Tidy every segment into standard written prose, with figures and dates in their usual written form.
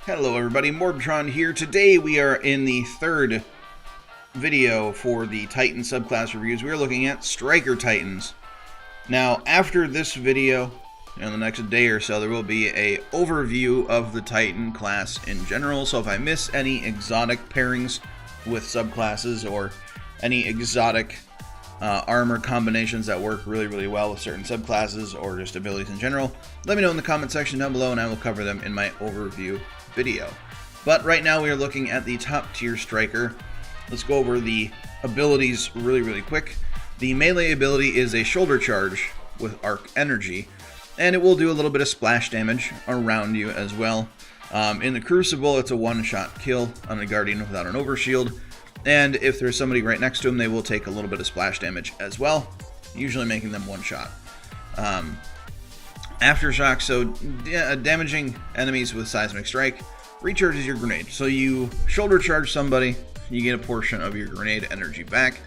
Hello everybody, MorbTron here. Today we are in the third video for the Titan subclass reviews. We are looking at Striker Titans. Now, after this video, in the next day or so, there will be a overview of the Titan class in general. So if I miss any exotic pairings with subclasses or any exotic armor combinations that work really well with certain subclasses or just abilities in general, let me know in the comment section down below and I will cover them in my overview video. But right now we are looking at the top tier striker. Let's go over the abilities really quick. The melee ability is a shoulder charge with arc energy, and it will do a little bit of splash damage around you as well. In the Crucible, it's a one-shot kill on a Guardian without an overshield, and if there's somebody right next to him, they will take a little bit of splash damage as well, usually making them one shot. Aftershock, so damaging enemies with seismic strike, recharges your grenade. So you shoulder charge somebody, you get a portion of your grenade energy back.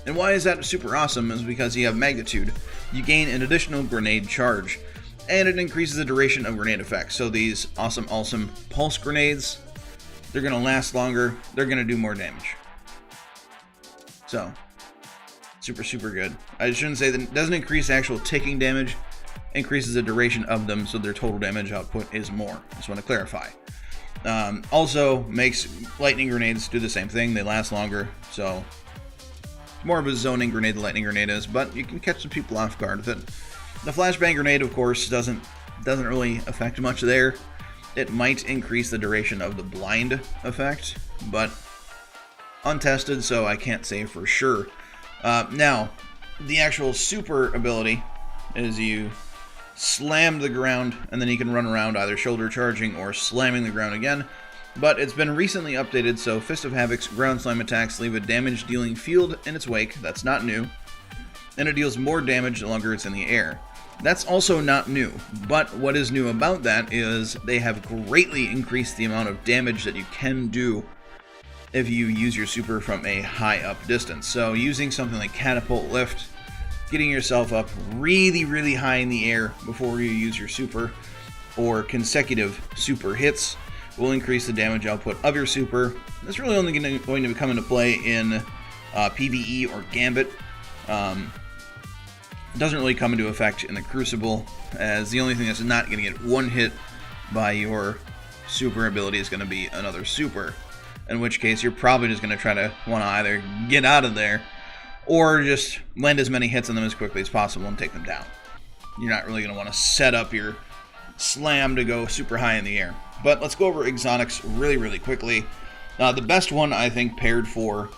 And why is that super awesome is because you have magnitude. You gain an additional grenade charge, and it increases the duration of grenade effects. So these awesome pulse grenades, they're going to last longer, they're going to do more damage. So, super good. I shouldn't say that it doesn't increase actual ticking damage, increases the duration of them, so their total damage output is more. I just want to clarify. Also makes lightning grenades do the same thing. They last longer, so it's more of a zoning grenade the lightning grenade is, but you can catch some people off guard with it. The flashbang grenade, of course, doesn't really affect much there. It might increase the duration of the blind effect, but untested, so I can't say for sure. Now, the actual super ability is you slam the ground, and then you can run around either shoulder charging or slamming the ground again. But it's been recently updated, so Fist of Havoc's ground slam attacks leave a damage-dealing field in its wake. That's not new. And it deals more damage the longer it's in the air. That's also not new, but what is new about that is they have greatly increased the amount of damage that you can do if you use your super from a high up distance. So using something like Catapult Lift, getting yourself up really high in the air before you use your super, or consecutive super hits, will increase the damage output of your super. That's really only going to come into play in PvE or Gambit. It doesn't really come into effect in the Crucible, as the only thing that's not going to get one hit by your super ability is going to be another super, in which case you're probably just going to try to want to either get out of there or just land as many hits on them as quickly as possible and take them down. You're not really going to want to set up your slam to go super high in the air. But let's go over exotics really quickly. The best one, I think, paired for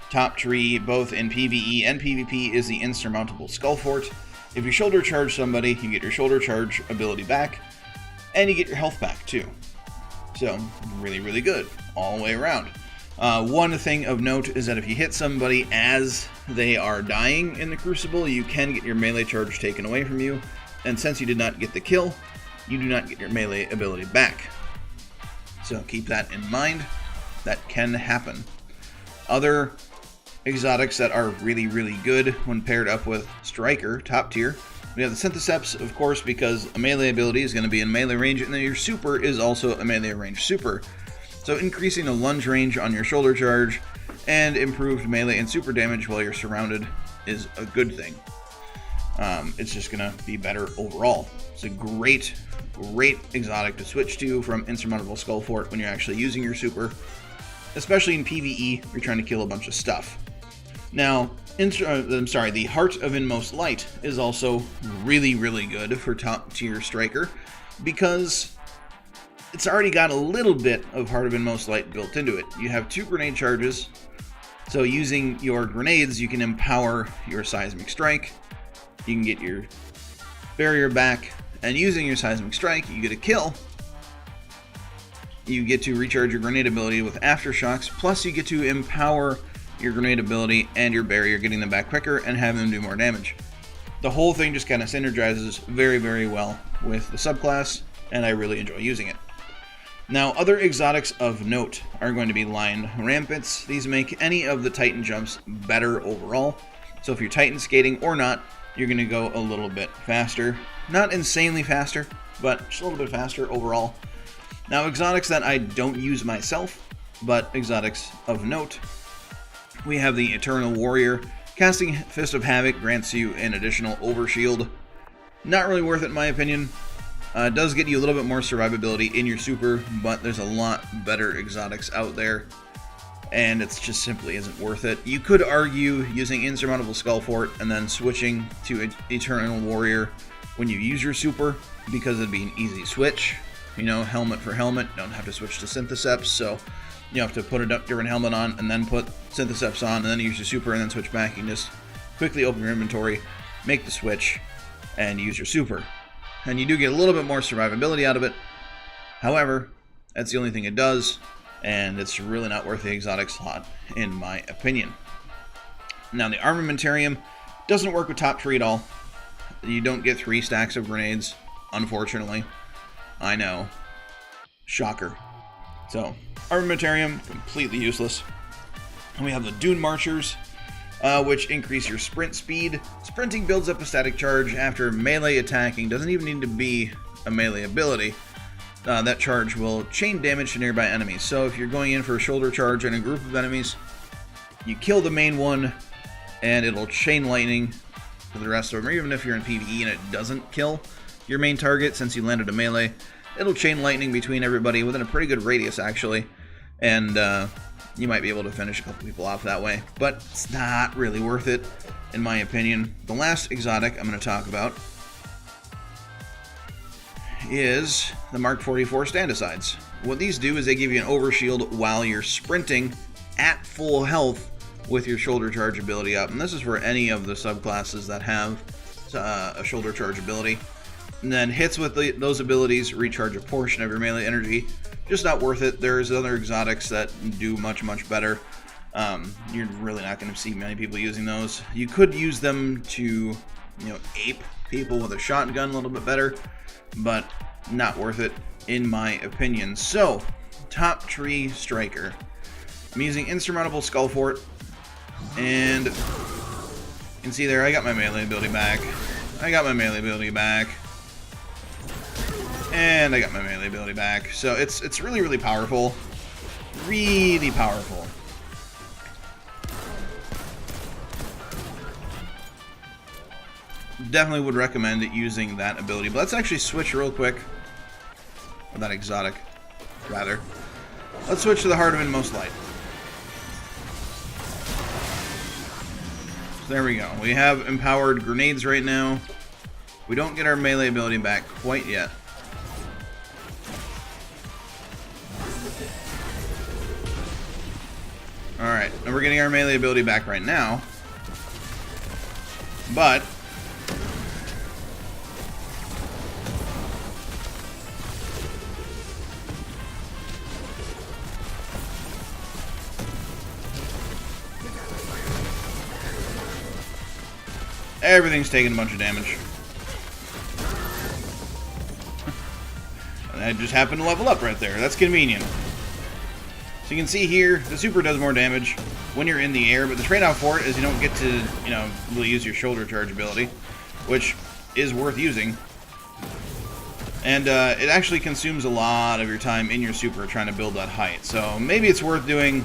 top tree, both in PvE and PvP, is the Insurmountable Skull Fort. If you shoulder charge somebody, you get your shoulder charge ability back, and you get your health back too. So, really good, all the way around. One thing of note is that if you hit somebody as they are dying in the Crucible, you can get your melee charge taken away from you, and since you did not get the kill, you do not get your melee ability back. So keep that in mind. That can happen. Other exotics that are really good when paired up with Striker, top tier, we have the Syntheseps, of course, because a melee ability is going to be in melee range, and then your super is also a melee range super. So increasing the lunge range on your shoulder charge and improved melee and super damage while you're surrounded is a good thing. It's just going to be better overall. It's a great exotic to switch to from Insurmountable Skull Fort when you're actually using your super, especially in PvE, you're trying to kill a bunch of stuff. Now, the Heart of Inmost Light is also really good for top tier striker, because it's already got a little bit of Heart of Inmost Light built into it. You have 2 grenade charges, so using your grenades, you can empower your seismic strike, you can get your barrier back, and using your seismic strike, you get a kill. You get to recharge your grenade ability with aftershocks, plus you get to empower your grenade ability and your barrier, getting them back quicker and having them do more damage. The whole thing just kind of synergizes very well with the subclass, and I really enjoy using it. Now, other exotics of note are going to be Lion Rampants. These make any of the Titan jumps better overall. So if you're Titan skating or not, you're going to go a little bit faster. Not insanely faster, but just a little bit faster overall. Now, exotics that I don't use myself, but exotics of note. We have the Eternal Warrior. Casting Fist of Havoc grants you an additional overshield. Not really worth it in my opinion. It does get you a little bit more survivability in your super, but there's a lot better exotics out there, and it just simply isn't worth it. You could argue using Insurmountable Skull Fort and then switching to Eternal Warrior when you use your super, because it'd be an easy switch. You know, helmet for helmet, you don't have to switch to Syntheseps, so you have to put a different helmet on and then put Syntheseps on and then use your super and then switch back. You can just quickly open your inventory, make the switch, and use your super. And you do get a little bit more survivability out of it. However, that's the only thing it does, and it's really not worth the exotic slot, in my opinion. Now, the Armamentarium doesn't work with top tree at all. You don't get 3 stacks of grenades, unfortunately. I know. Shocker. So, Armamentarium, completely useless. And we have the Dune Marchers, which increase your sprint speed. Sprinting builds up a static charge after melee attacking. Doesn't even need to be a melee ability. That charge will chain damage to nearby enemies. So if you're going in for a shoulder charge in a group of enemies, you kill the main one, and it'll chain lightning for the rest of them. Or even if you're in PvE and it doesn't kill your main target since you landed a melee, it'll chain lightning between everybody within a pretty good radius, actually. And you might be able to finish a couple people off that way. But it's not really worth it, in my opinion. The last exotic I'm going to talk about is the Mark 44 Stand-Asides. What these do is they give you an overshield while you're sprinting at full health with your shoulder charge ability up. And this is for any of the subclasses that have a shoulder charge ability. And then hits with those abilities recharge a portion of your melee energy. Just not worth it. There's other exotics that do much, much better. You're really not going to see many people using those. You could use them to, ape people with a shotgun a little bit better, but not worth it, in my opinion. So, top tree striker. I'm using Insurmountable Skull Fort, and you can see there I got my melee ability back. And I got my melee ability back. So it's really, really powerful. Really powerful. Definitely would recommend using that ability. But let's actually switch real quick. Or that exotic, rather. Let's switch to the Heart of Inmost Light. So there we go. We have empowered grenades right now. We don't get our melee ability back quite yet. Alright, and we're getting our melee ability back right now. But everything's taking a bunch of damage. And I just happened to level up right there. That's convenient. So you can see here, the super does more damage when you're in the air, but the trade-off for it is you don't get to, really use your shoulder charge ability, which is worth using. And it actually consumes a lot of your time in your super trying to build that height. So maybe it's worth doing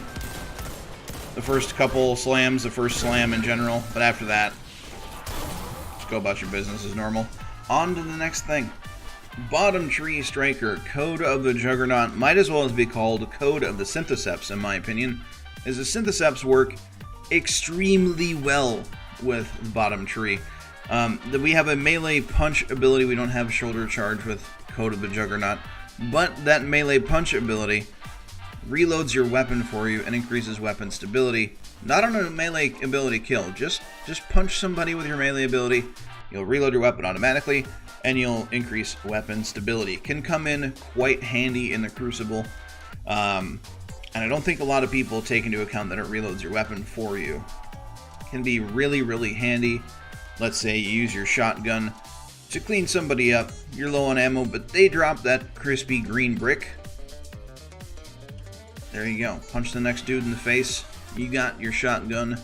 the first couple slams, the first slam in general, but after that, just go about your business as normal. On to the next thing. Bottom Tree Striker, Code of the Juggernaut, might as well as be called Code of the Syntheseps, in my opinion, as the Syntheseps work extremely well with Bottom Tree. We have a melee punch ability. We don't have shoulder charge with Code of the Juggernaut, but that melee punch ability reloads your weapon for you and increases weapon stability. Not on a melee ability kill, just punch somebody with your melee ability, you'll reload your weapon automatically, and you'll increase weapon stability. Can come in quite handy in the Crucible, and I don't think a lot of people take into account that it reloads your weapon for you. Can be really, really handy. Let's say you use your shotgun to clean somebody up, you're low on ammo, but they drop that crispy green brick. There you go, punch the next dude in the face, you got your shotgun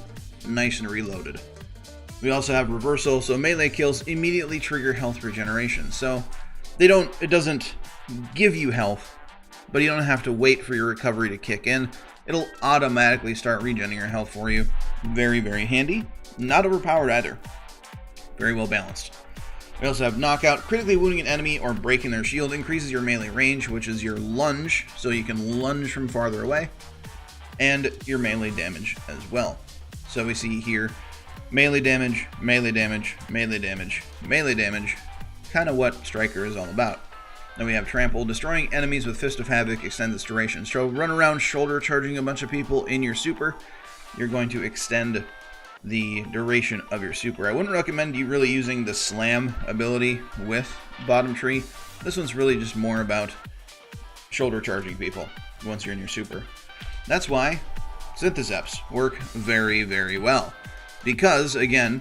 nice and reloaded. We also have reversal, so melee kills immediately trigger health regeneration. So it doesn't give you health, but you don't have to wait for your recovery to kick in. It'll automatically start regenerating your health for you. Very, very handy. Not overpowered either. Very well balanced. We also have Knockout. Critically wounding an enemy or breaking their shield increases your melee range, which is your lunge, so you can lunge from farther away, and your melee damage as well. So we see here melee damage, melee damage, melee damage, melee damage. Kind of what Striker is all about. Then we have Trample. Destroying enemies with Fist of Havoc extends its duration. So run around shoulder charging a bunch of people in your super. You're going to extend the duration of your super. I wouldn't recommend you really using the Slam ability with Bottom Tree. This one's really just more about shoulder charging people once you're in your super. That's why Syntheseps work very, very well. Because, again,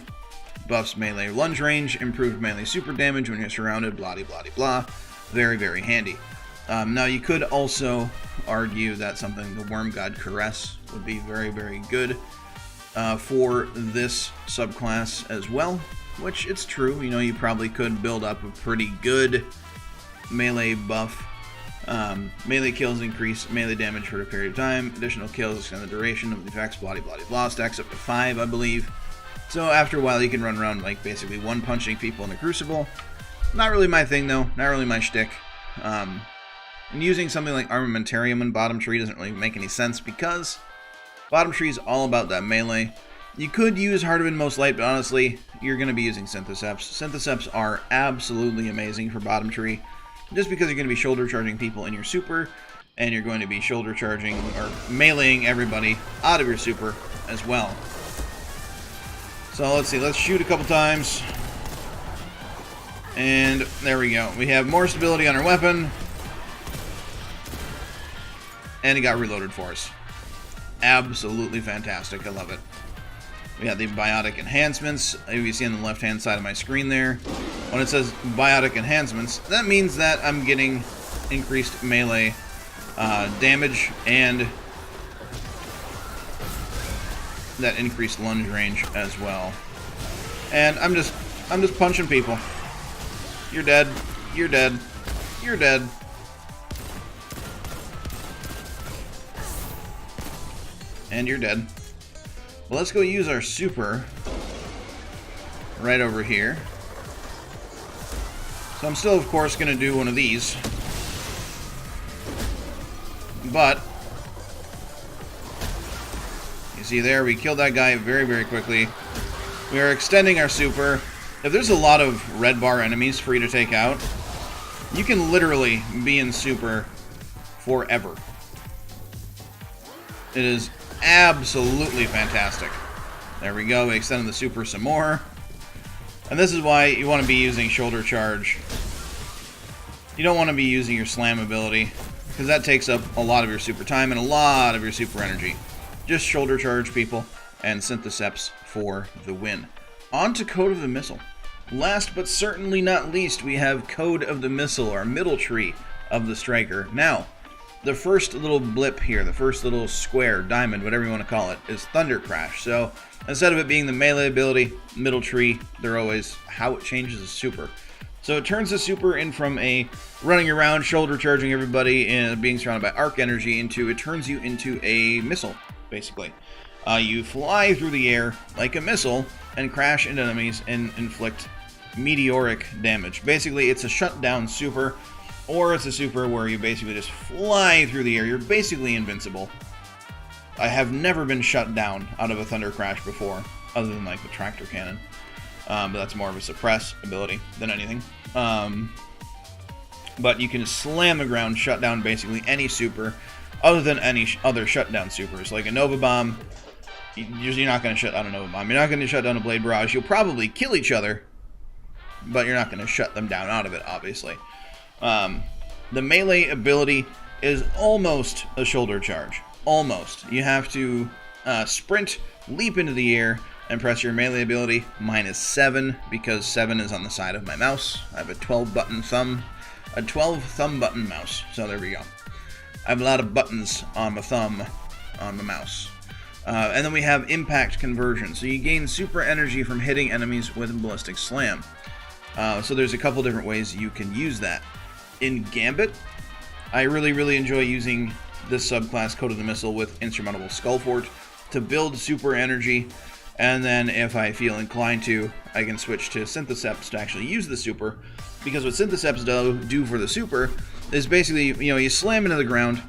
buffs melee lunge range, improved melee super damage when you're surrounded, blah de blah de blah. Very, very handy. Now, you could also argue that something the Worm God Caress would be very, very good for this subclass as well, which it's true. You know, you probably could build up a pretty good melee buff. Melee kills increase melee damage for a period of time. Additional kills extend the duration of the effects, blah blah blah. Stacks up to 5, I believe. So after a while, you can run around like basically one-punching people in the Crucible. Not really my thing though. Not really my shtick. And using something like Armamentarium and Bottom Tree doesn't really make any sense because Bottom Tree is all about that melee. You could use Heart of Inmost Light, but honestly, you're going to be using Syntheseps. Syntheseps are absolutely amazing for Bottom Tree, just because you're going to be shoulder charging people in your super, and you're going to be shoulder charging or meleeing everybody out of your super as well. So let's see, let's shoot a couple times. And there we go. We have more stability on our weapon. And it got reloaded for us. Absolutely fantastic. I love it. We have the biotic enhancements. You see on the left hand side of my screen there. When it says biotic enhancements, that means that I'm getting increased melee damage and that increased lunge range as well. And I'm just punching people. You're dead. You're dead. You're dead. And you're dead. Well, let's go use our super right over here. So I'm still, of course, going to do one of these. But you see there, we killed that guy very, very quickly. We are extending our super. If there's a lot of red bar enemies for you to take out, you can literally be in super forever. It is absolutely fantastic. There we go. We extended the super some more. And this is why you want to be using shoulder charge. You don't want to be using your slam ability, because that takes up a lot of your super time and a lot of your super energy. Just shoulder charge people and Syntheseps for the win. On to Code of the Missile. Last but certainly not least, we have Code of the Missile, our middle tree of the Striker. Now, the first little blip here, the first little square, diamond, whatever you want to call it, is Thunder Crash. So instead of it being the melee ability, middle tree, they're always how it changes the super. So it turns the super in from a running around, shoulder charging everybody, and being surrounded by arc energy into, it turns you into a missile, basically. You fly through the air like a missile and crash into enemies and inflict meteoric damage. Basically, it's a shutdown super. Or it's a super where you basically just fly through the air. You're basically invincible. I have never been shut down out of a Thunder Crash before, other than like the tractor cannon. But that's more of a suppress ability than anything. But you can slam the ground, shut down basically any super, other than any other shutdown supers. Like a Nova Bomb, you're not going to shut down a Nova Bomb. You're not going to shut down a Blade Barrage. You'll probably kill each other, but you're not going to shut them down out of it, obviously. The melee ability is almost a shoulder charge. Almost. You have to sprint, leap into the air, and press your melee ability -7, because 7 is on the side of my mouse. I have a 12 thumb button mouse. So there we go. I have a lot of buttons on my thumb on the mouse. And then we have impact conversion. So you gain super energy from hitting enemies with a ballistic slam. So there's a couple different ways you can use that. In Gambit, I really enjoy using this subclass, Code of the Missile, with Insurmountable Skullfort to build super energy, and then if I feel inclined to, I can switch to Syntheseps to actually use the super, because what Syntheseps do for the super is basically, you slam into the ground.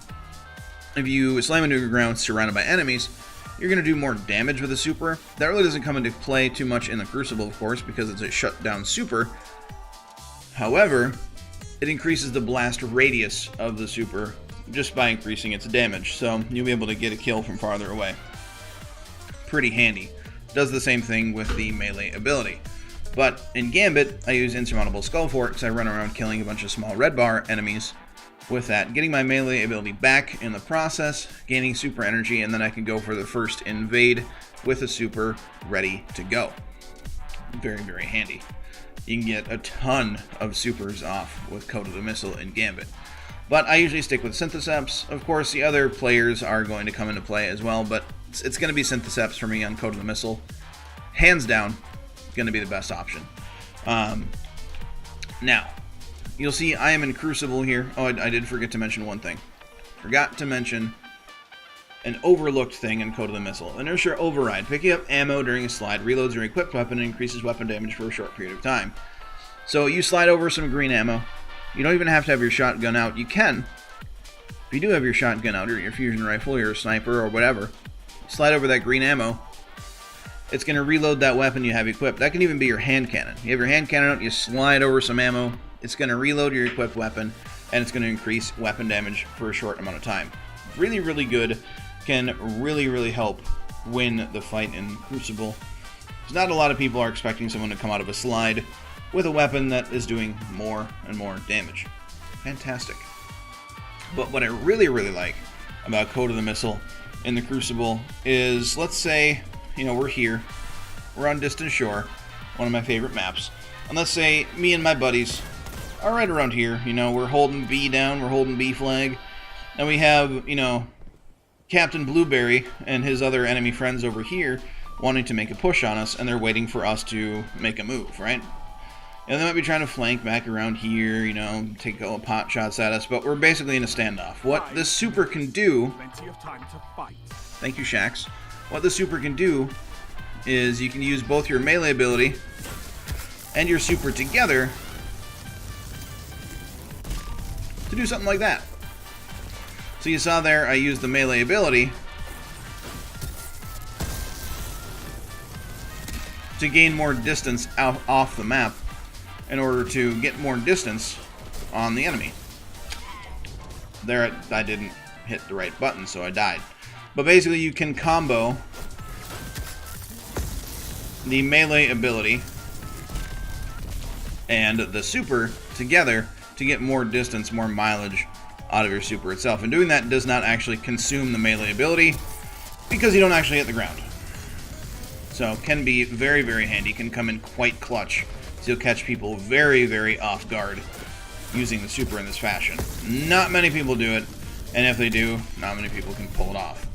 If you slam into the ground surrounded by enemies, you're going to do more damage with the super. That really doesn't come into play too much in the Crucible, of course, because it's a shutdown super. However, it increases the blast radius of the super just by increasing its damage, so you'll be able to get a kill from farther away. Pretty handy. Does the same thing with the melee ability. But in Gambit, I use Insurmountable Skullfort because I run around killing a bunch of small red bar enemies with that, getting my melee ability back in the process, gaining super energy, and then I can go for the first invade with a super ready to go. Very handy. You can get a ton of supers off with Code of the Missile in Gambit. But I usually stick with Syntheseps. Of course, the other players are going to come into play as well, but it's going to be Syntheseps for me on Code of the Missile. Hands down, going to be the best option. Now, you'll see I am in Crucible here. Oh, I did forget to mention one thing. Forgot to mention an overlooked thing in Code of the Missile. Inertia Override. Picking up ammo during a slide reloads your equipped weapon and increases weapon damage for a short period of time. So you slide over some green ammo. You don't even have to have your shotgun out. You can. If you do have your shotgun out, or your fusion rifle, or your sniper, or whatever, slide over that green ammo. It's going to reload that weapon you have equipped. That can even be your hand cannon. You have your hand cannon out, you slide over some ammo. It's going to reload your equipped weapon, and it's going to increase weapon damage for a short amount of time. Really good. Can really help win the fight in Crucible. Because not a lot of people are expecting someone to come out of a slide with a weapon that is doing more and more damage. Fantastic. But what I really like about Code of the Missile in the Crucible is, let's say, we're here. We're on Distant Shore, one of my favorite maps. And let's say me and my buddies are right around here. We're holding B down, we're holding B flag. And we have, Captain Blueberry and his other enemy friends over here wanting to make a push on us, and they're waiting for us to make a move, right? And they might be trying to flank back around here, take a couple of pot shots at us, but we're basically in a standoff. What this super can do... Thank you, Shax. What the super can do is you can use both your melee ability and your super together to do something like that. So you saw there, I used the melee ability to gain more distance off the map in order to get more distance on the enemy. There, I didn't hit the right button, so I died. But basically, you can combo the melee ability and the super together to get more distance, more mileage out of your super itself. And doing that does not actually consume the melee ability because you don't actually hit the ground. So can be very handy, can come in quite clutch. So you'll catch people very off guard using the super in this fashion. Not many people do it, and if they do, not many people can pull it off.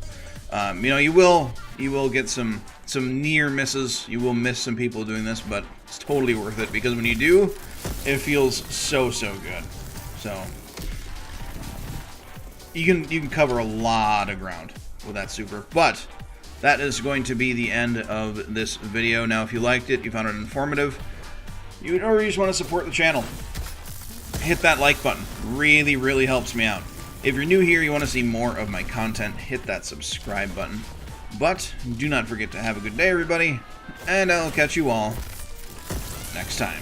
You will get some near misses. You will miss some people doing this, but it's totally worth it because when you do, it feels so good. So you can cover a lot of ground with that super. But that is going to be the end of this video. Now, if you liked it, you found it informative, or you just want to support the channel, hit that like button. Really helps me out. If you're new here, you want to see more of my content, hit that subscribe button. But do not forget to have a good day, everybody, and I'll catch you all next time.